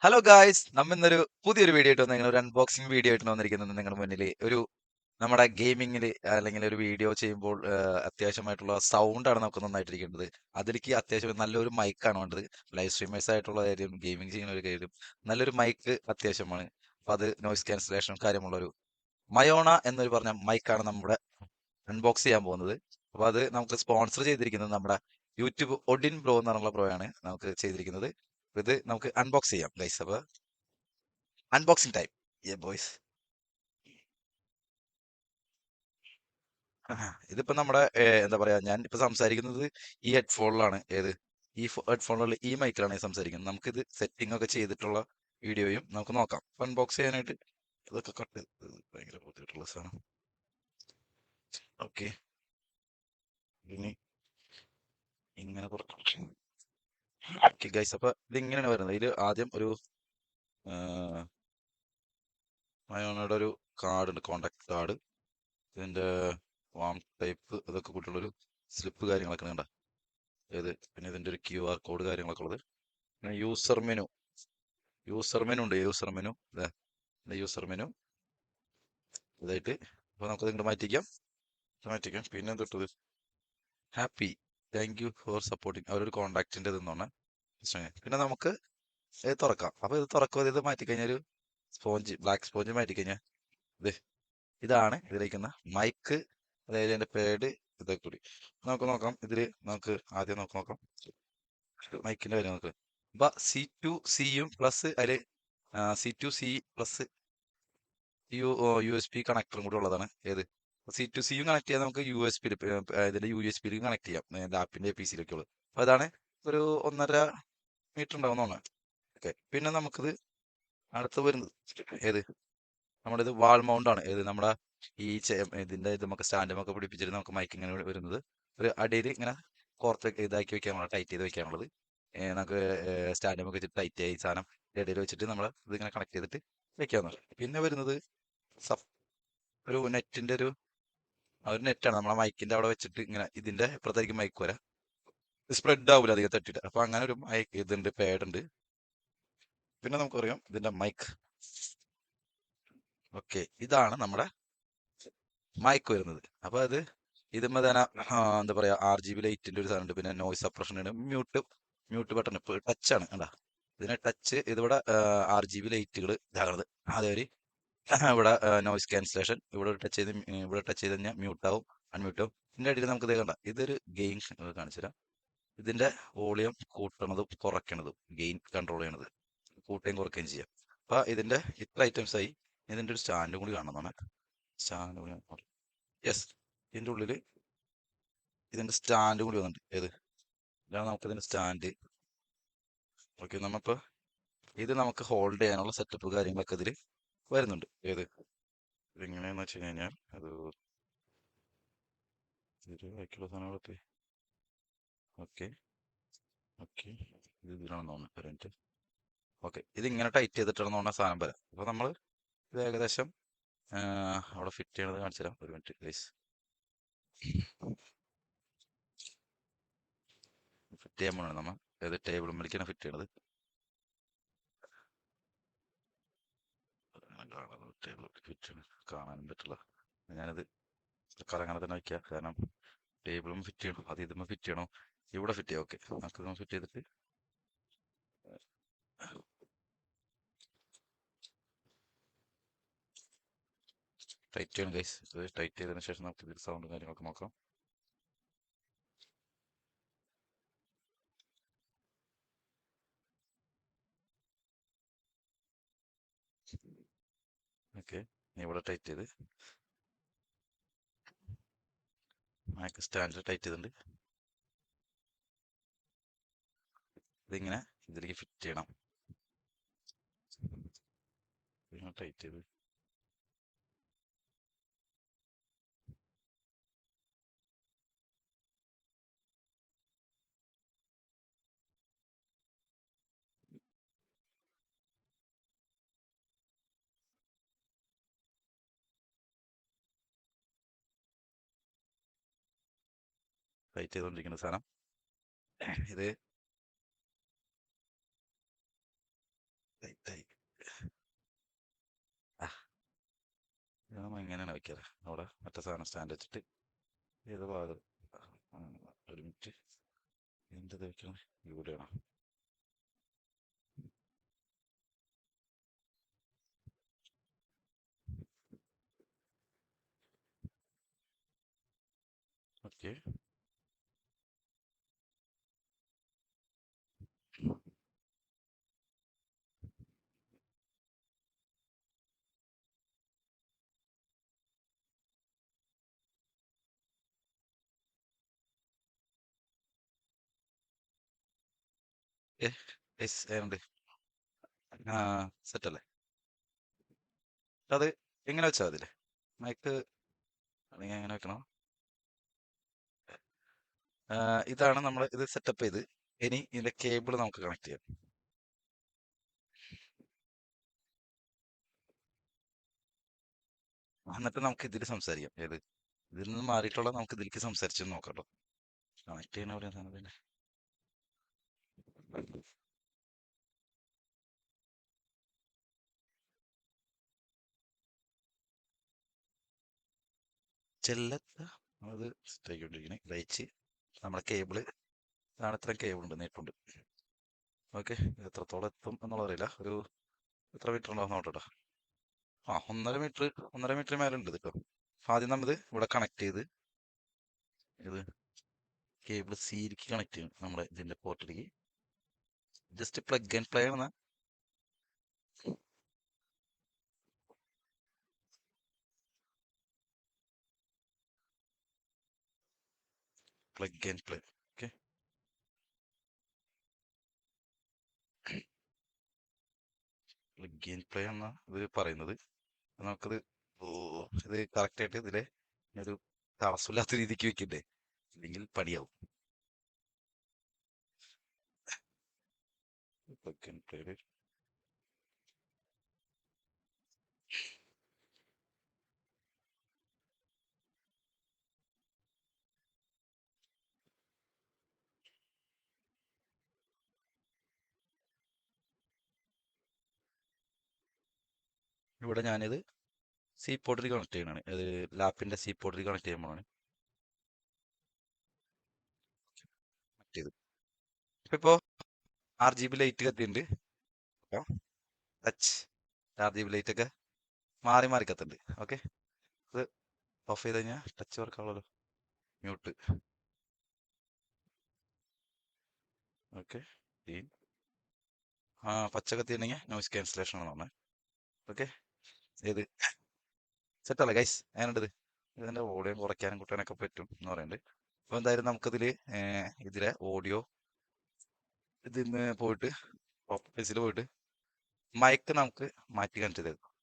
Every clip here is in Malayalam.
ഹലോ ഗായ്സ്, നമ്മ ഇന്നൊരു പുതിയൊരു വീഡിയോ ആയിട്ട് വന്നിരിക്കുന്നത് ഒരു അൺബോക്സിംഗ് വീഡിയോ ആയിട്ട് വന്നിരിക്കുന്നത് നിങ്ങളുടെ മുന്നിൽ ഒരു നമ്മുടെ ഗെയിമിങ്ങിൽ അല്ലെങ്കിൽ ഒരു വീഡിയോ ചെയ്യുമ്പോൾ അത്യാവശ്യമായിട്ടുള്ള സൗണ്ടാണ് നമുക്ക് നന്നായിട്ടിരിക്കേണ്ടത്. അതിലേക്ക് അത്യാവശ്യം നല്ലൊരു മൈക്കാണ് വേണ്ടത്. ലൈവ് സ്ട്രീമേഴ്സ് ആയിട്ടുള്ള കാര്യം, ഗെയിമിംഗ് ചെയ്യുന്ന ഒരു കാര്യം, നല്ലൊരു മൈക്ക് അത്യാവശ്യമാണ്. അപ്പൊ അത് നോയിസ് ക്യാൻസലേഷനും കാര്യമുള്ള ഒരു മയോണ എന്നൊരു പറഞ്ഞ മൈക്കാണ് നമ്മുടെ അൺബോക്സ് ചെയ്യാൻ പോകുന്നത്. അപ്പൊ അത് നമുക്ക് സ്പോൺസർ ചെയ്തിരിക്കുന്നത് നമ്മുടെ യൂട്യൂബ് ഒഡിൻ ബ്രോ എന്നുള്ള ബ്രോ ആണ് നമുക്ക് ചെയ്തിരിക്കുന്നത്. അപ്പൊ ഇത് നമുക്ക് അൺബോക്സ് ചെയ്യാം ഗൈസ്. അപ്പൊ അൺബോക്സിംഗ് ടൈം. ബോയ്സ്, ഇതിപ്പോ നമ്മുടെ എന്താ പറയാ, ഞാൻ ഇപ്പൊ സംസാരിക്കുന്നത് ഈ ഹെഡ്ഫോണിലാണ്. ഈ ഹെഡ്ഫോണിലുള്ള ഈ മൈക്കിലാണ് ഞാൻ സംസാരിക്കുന്നത്. നമുക്കിത് സെറ്റിംഗ് ഒക്കെ ചെയ്തിട്ടുള്ള വീഡിയോയും നമുക്ക് നോക്കാം. അൺബോക്സ് ചെയ്യാനായിട്ട് ഇതൊക്കെ കട്ട് ഭയങ്കര ബുദ്ധിമുട്ടുള്ള സാധനം. ഓക്കെ, ഇനി ഇങ്ങനെ കുറച്ച് ഓക്കെ ഗൈസ്. അപ്പൊ ഇതിങ്ങനെയാണ് വരുന്നത്. ഇതിൽ ആദ്യം ഒരു മയോണയുടെ ഒരു കാർഡ് ഉണ്ട്, കോണ്ടാക്ട് കാർഡ്. ഇതിന്റെ വാം ടൈപ്പ് ഇതൊക്കെ കൂട്ടുള്ളൊരു സ്ലിപ്പ് കാര്യങ്ങളൊക്കെ ഉണ്ട്. പിന്നെ ഇതിന്റെ ഒരു QR കോഡ് കാര്യങ്ങളൊക്കെ ഉള്ളത്. പിന്നെ യൂസർ മെനു ഉണ്ട്. യൂസർ മെനു ഇതായിട്ട്. അപ്പൊ നമുക്കത് ഇങ്ങോട്ട് മാറ്റിക്കാം. പിന്നെ എന്തൊട്ടത്, happy, thank you for supporting, അവരൊരു കോണ്ടാക്റ്റിന്റെ ഇതെന്നാണ്. പിന്നെ നമുക്ക് ഇത് തുറക്കാം. അപ്പൊ ഇത് തുറക്കുമ്പോൾ ഇത് മാറ്റിക്കഴിഞ്ഞാൽ ഒരു ബ്ലാക്ക് സ്പോഞ്ച് മാറ്റിക്കഴിഞ്ഞാൽ ഇത് ഇതാണ് ഇതിലേക്കുന്ന മൈക്ക്, അതായത് അതിന്റെ പേഡ്, ഇതൊക്കെ കൂടി നമുക്ക് നോക്കാം. നമുക്ക് ആദ്യം നോക്കാം മൈക്കിന്റെ കാര്യം നോക്ക്. അപ്പൊ C2Cയും പ്ലസ് അതില് C2C+ USB കണക്ടറും കൂടി ഉള്ളതാണ്. C2Cയും കണക്ട് ചെയ്യാൻ നമുക്ക് ഇതിന്റെ USB കണക്ട് ചെയ്യാം, ലാപ്പിന്റെ PC-യിലൊക്കെ ഉള്ളത്. അപ്പൊ അതാണ് ഒരു 1.5 മീറ്റർ ഉണ്ടാവുന്നതാണ്. ഓക്കെ, പിന്നെ നമുക്കിത് അടുത്ത് വരുന്നത് നമ്മുടെ ഇത് വാൾ മൗണ്ട് ആണ്. നമ്മുടെ ഇതിന്റെ ഇത് നമുക്ക് സ്റ്റാൻഡുമൊക്കെ പിടിപ്പിച്ചിട്ട് നമുക്ക് മൈക്ക് ഇങ്ങനെ വരുന്നത് ഒരു അടിയിൽ ഇങ്ങനെ ഇതാക്കി വെക്കാനുള്ളത്, ടൈറ്റ് ചെയ്ത് വെക്കാനുള്ളത്. നമുക്ക് സ്റ്റാൻഡുമൊക്കെ വെച്ചിട്ട് ടൈറ്റ് ആയി സാധനം ഇടയിൽ വെച്ചിട്ട് നമ്മൾ ഇതിങ്ങനെ കണക്ട് ചെയ്തിട്ട് വെക്കാവുന്നതാണ്. പിന്നെ വരുന്നത് സബ് ഒരു നെറ്റിന്റെ ഒരു നെറ്റാണ് നമ്മളെ മൈക്കിന്റെ അവിടെ വെച്ചിട്ട് ഇങ്ങനെ ഇതിന്റെ ഇപ്പുറത്തായിരിക്കും മൈക്ക് വരാം. സ്പ്രെഡ് ആവില്ല അധികം തട്ടിയിട്ട്. അപ്പൊ അങ്ങനെ ഒരു മൈക്ക് ഇതുണ്ട്, പാഡ് ഉണ്ട്. പിന്നെ നമുക്കറിയാം ഇതിന്റെ മൈക്ക്. ഓക്കെ, ഇതാണ് നമ്മുടെ മൈക്ക് വരുന്നത്. അപ്പൊ ഇതുമ്മ തന്നെ എന്താ പറയാ, RGB ലൈറ്റിന്റെ ഒരു സാധനമുണ്ട്. പിന്നെ നോയ്സ് സപ്രഷൻ ഉണ്ട്, മ്യൂട്ട് ബട്ടൺ ടച്ച് ആണ് കണ്ടാ. ഇതിവിടെ RGB ലൈറ്റുകൾ ഇതാകണത്. അതേപോലെ ഇവിടെ നോയ്സ് ക്യാൻസലേഷൻ, ഇവിടെ ടച്ച് ചെയ്ത് കഴിഞ്ഞാൽ മ്യൂട്ട് ആവും, അൺമ്യൂട്ട് ആവും. ഇതിന്റെ അടിയിൽ നമുക്ക് ഇത് കണ്ട, ഇതൊരു ഗെയിൻ കാണിച്ചു തരാം. ഇതിന്റെ വോളിയം കൂട്ടണതും കുറയ്ക്കണതും, ഗെയിൻ കൺട്രോൾ ചെയ്യണത്, കൂട്ടുകയും കുറയ്ക്കുകയും ചെയ്യാം. അപ്പൊ ഇതിന്റെ ഇത്ര ഐറ്റംസ് ആയി. ഇതിന്റെ ഒരു സ്റ്റാൻഡും കൂടി കാണുന്നതാണ്. സ്റ്റാൻഡ് കൂടി, യെസ്, ഇതിന്റെ ഉള്ളില് ഇതിന്റെ സ്റ്റാൻഡ് കൂടി വന്നിട്ടുണ്ട്. ഇതാണ് നമുക്ക് ഇതിന്റെ സ്റ്റാൻഡ്. ഓക്കെ, ഇത് നമുക്ക് ഹോൾഡ് ചെയ്യാനുള്ള സെറ്റപ്പ് കാര്യങ്ങളൊക്കെ ഇതിൽ വരുന്നുണ്ട്. ഇതെങ്ങനെയാന്ന് വെച്ച് കഴിഞ്ഞാൽ ബാക്കിയുള്ള സാധനങ്ങളൊക്കെ ഓക്കെ ഓക്കെ ഇത് ഇതിലാണെന്ന് തോന്നുന്നു. ഒരു മിനിറ്റ്. ഓക്കെ, ഇതിങ്ങനെ ടൈറ്റ് ചെയ്തിട്ടാണെന്ന് പറഞ്ഞ സാധനം വരാം. അപ്പൊ നമ്മൾ ഇത് ഏകദേശം അവിടെ ഫിറ്റ് ചെയ്യണത് കാണിച്ചു തരാം. ഒരു മിനിറ്റ് പ്ലീസ്. ഫിറ്റ് ചെയ്യാൻ പോകണം നമ്മൾ. ടേബിൾ മേലേക്കാണ് ഫിറ്റ് ചെയ്യണത്. ടേബിൾ ഫിറ്റ് ചെയ്യണം, കാണാനും പറ്റില്ല. ഞാനിത് അങ്ങനെ തന്നെ വയ്ക്കുക, കാരണം ടേബിളും ഫിറ്റ് ചെയ്യണം, അത് ഇതുമ്മ ഫിറ്റ് ചെയ്യണം, ഇവിടെ ഫിറ്റ് ചെയ്യാം. ഓക്കെ, നമുക്ക് ഇതൊന്ന് ഫിറ്റ് ചെയ്തിട്ട് ടൈറ്റ് ചെയ്യണം ഗൈസ്. ഇത് ടൈറ്റ് ചെയ്തതിനു ശേഷം നമുക്ക് ഇതിൽ സൗണ്ടും കാര്യങ്ങളൊക്കെ നോക്കാം. ഓക്കെ, ഇവിടെ ടൈറ്റ് ചെയ്ത് മൈക്ക് സ്റ്റാൻഡ് ടൈറ്റ് ചെയ്തിട്ടുണ്ട്. ഇതിങ്ങനെ ഇതിലേക്ക് ഫിറ്റ് ചെയ്യണം. ടൈറ്റ് ചെയ്ത് ടൈറ്റ് ചെയ്തുകൊണ്ടിരിക്കുന്ന സാധനം ഇത് എങ്ങനെയാണ് വെക്കാറ് അവിടെ മറ്റേ സാധനം സ്റ്റാൻഡ് വെച്ചിട്ട് ഏത് ഭാഗം ആ, ഒരു മിനിറ്റ് എന്ത് വെക്കണം ഇവിടെയാണോ ഓക്കെ യെസ് ഉണ്ട് ആ സെറ്റ് അല്ലേ അത് എങ്ങനെ വെച്ചാൽ മതില്ലേ മൈക്ക് അല്ലെങ്കിൽ എങ്ങനെ വെക്കണം ഇതാണ് നമ്മൾ ഇത് സെറ്റപ്പ് ചെയ്ത് ഇനി ഇതിന്റെ കേബിൾ നമുക്ക് കണക്ട് ചെയ്യാം എന്നിട്ട് നമുക്ക് ഇതിൽ സംസാരിക്കാം ഏത് ഇതിൽ നിന്ന് മാറിയിട്ടുള്ള നമുക്ക് ഇതിലേക്ക് സംസാരിച്ച് നോക്കാട്ടോ കണക്ട് ചെയ്യണ എവിടെയാ സാധനം പിന്നെ ചെല്ലത്ത അത് സെറ്റ് ആക്കിക്കൊണ്ടിരിക്കണേ ലയിച്ച് നമ്മുടെ കേബിള് ഇതാണ് ഇത്രയും കേബിൾ ഉണ്ട് നെറ്റുണ്ട് ഓക്കെ എത്രത്തോളം എത്തും എന്നുള്ളത് അറിയില്ല ഒരു എത്ര മീറ്റർ ഉണ്ടാവും നോട്ടോ ആ 1.5 മീറ്റർ മേലെ ഉണ്ട് കേട്ടോ ആദ്യം നമ്മത് ഇവിടെ കണക്ട് ചെയ്ത് ഇത് കേബിൾ സിയിലേക്ക് കണക്ട് ചെയ്യണം നമ്മുടെ ഇതിന്റെ പോർട്ടിലേക്ക് ജസ്റ്റ് പ്ലഗ് ആൻഡ് പ്ലേ ആണ് plug and play okay plug and play എന്നാ ഇത് പറയുന്നത് നമുക്കത് ഓ ഇത് കറക്റ്റ് ആയിട്ട് ഇതിലെ ഒരു തടസ്സമില്ലാത്ത രീതിക്ക് വെക്കണ്ടേ ഇല്ലെങ്കിൽ പണിയാവും പ്ലഗ് ആൻഡ് പ്ലേ ഇവിടെ ഞാനിത് സി പോർട്ടിൽ കണക്ട് ചെയ്യണതാണ് അത് ലാപ്പിന്റെ സി പോർട്ടിൽ കണക്ട് ചെയ്യുമ്പോഴാണ് കണക്ട് ചെയ്ത് ഇപ്പൊ RGB ലൈറ്റ് കത്തിയിട്ടുണ്ട് ടച്ച് RGB ലൈറ്റ് ഒക്കെ മാറി മാറി കത്തുന്നുണ്ട് ഓക്കെ ഇത് ഓഫ് ചെയ്ത് കഴിഞ്ഞാൽ ടച്ച് വർക്കാവുള്ളൂ മ്യൂട്ട് ഓക്കെ ആ പച്ച കത്തിയിട്ടുണ്ടെങ്കിൽ നോയിസ് ക്യാൻസലേഷൻ ആണ് പറഞ്ഞത് ഓക്കെ ഏത് സെറ്റല്ലേ ഗൈസ് അതിനുണ്ടത് ഇതിന്റെ ഓഡിയോ കുറയ്ക്കാനും കൂട്ടാനൊക്കെ പറ്റും എന്ന് പറയുന്നുണ്ട് അപ്പൊ എന്തായാലും നമുക്കിതില് ഇതിലെ ഓഡിയോ ഇതിന്ന് പോയിട്ട് ഓഫീസിൽ പോയിട്ട് മൈക്ക് നമുക്ക് മാറ്റി കണക്ട് ചെയ്തേക്കാം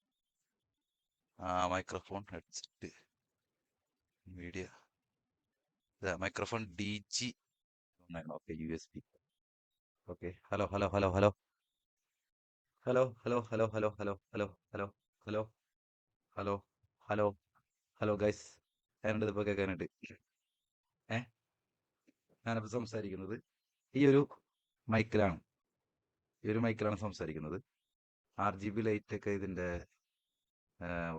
microphone headset media microphone DG okay USB okay hello hello hello hello hello hello hello hello hello hello hello hello hello hello hello guys ഞാനുണ്ട് ഇപ്പൊ കേൾക്കാനായിട്ട് ഏഹ് ഞാനിപ്പോ സംസാരിക്കുന്നത് ഈ ഒരു മൈക്കിലാണ് ഈ ഒരു മൈക്കിലാണ് സംസാരിക്കുന്നത് RGB ലൈറ്റ് ഒക്കെ ഇതിന്റെ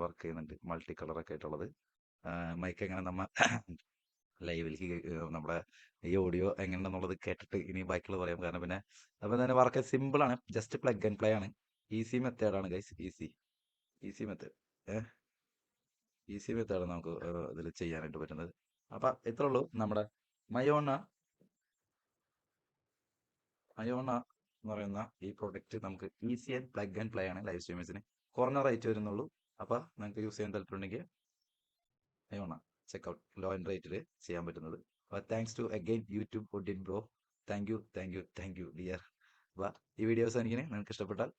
വർക്ക് ചെയ്യുന്നുണ്ട് മൾട്ടി കളറൊക്കെ ആയിട്ടുള്ളത് മൈക്ക് എങ്ങനെ നമ്മ ലൈവിലേക്ക് നമ്മുടെ ഈ ഓഡിയോ എങ്ങനെയാണെന്നുള്ളത് കേട്ടിട്ട് ഇനി ബാക്കിയുള്ളത് പറയാം കാരണം പിന്നെ അപ്പൊ തന്നെ വർക്ക് സിമ്പിൾ ആണ് ജസ്റ്റ് പ്ലഗ് ആൻഡ് പ്ലേ ആണ് ഈസി മെത്തേഡാണ് guys easy method easy method നമുക്ക് ഇതിൽ ചെയ്യാനായിട്ട് പറ്റുന്നത് അപ്പൊ ഇത്രേ ഉള്ളൂ നമ്മുടെ മയോണ മയോണ എന്ന് പറയുന്ന ഈ പ്രൊഡക്റ്റ് നമുക്ക് easy and plug and play ആണ് ലൈവ് സ്ട്രീമേഴ്സിന് കുറഞ്ഞ റേറ്റ് വരുന്നുള്ളൂ അപ്പൊ നിങ്ങൾക്ക് യൂസ് ചെയ്യാൻ താല്പര്യമുണ്ടെങ്കിൽ മയോണ ചെക്ക്ഔട്ട് ലോ ആൻഡ് റേറ്റിൽ ചെയ്യാൻ പറ്റുന്നത് താങ്ക്സ് ടു അഗൈൻ യൂട്യൂബ് ഒഡിൻ ബ്രോ താങ്ക് യു ഡിയർ അപ്പൊ ഈ വീഡിയോസ് എനിക്ക് നിങ്ങൾക്ക് ഇഷ്ടപ്പെട്ടാൽ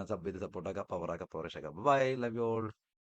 സബ് ചെയ്ത് സപ്പോർട്ടാക്കാം പവറാക്കാം പവർ ആക്കാം ബൈ ലവ് യു ഓൾ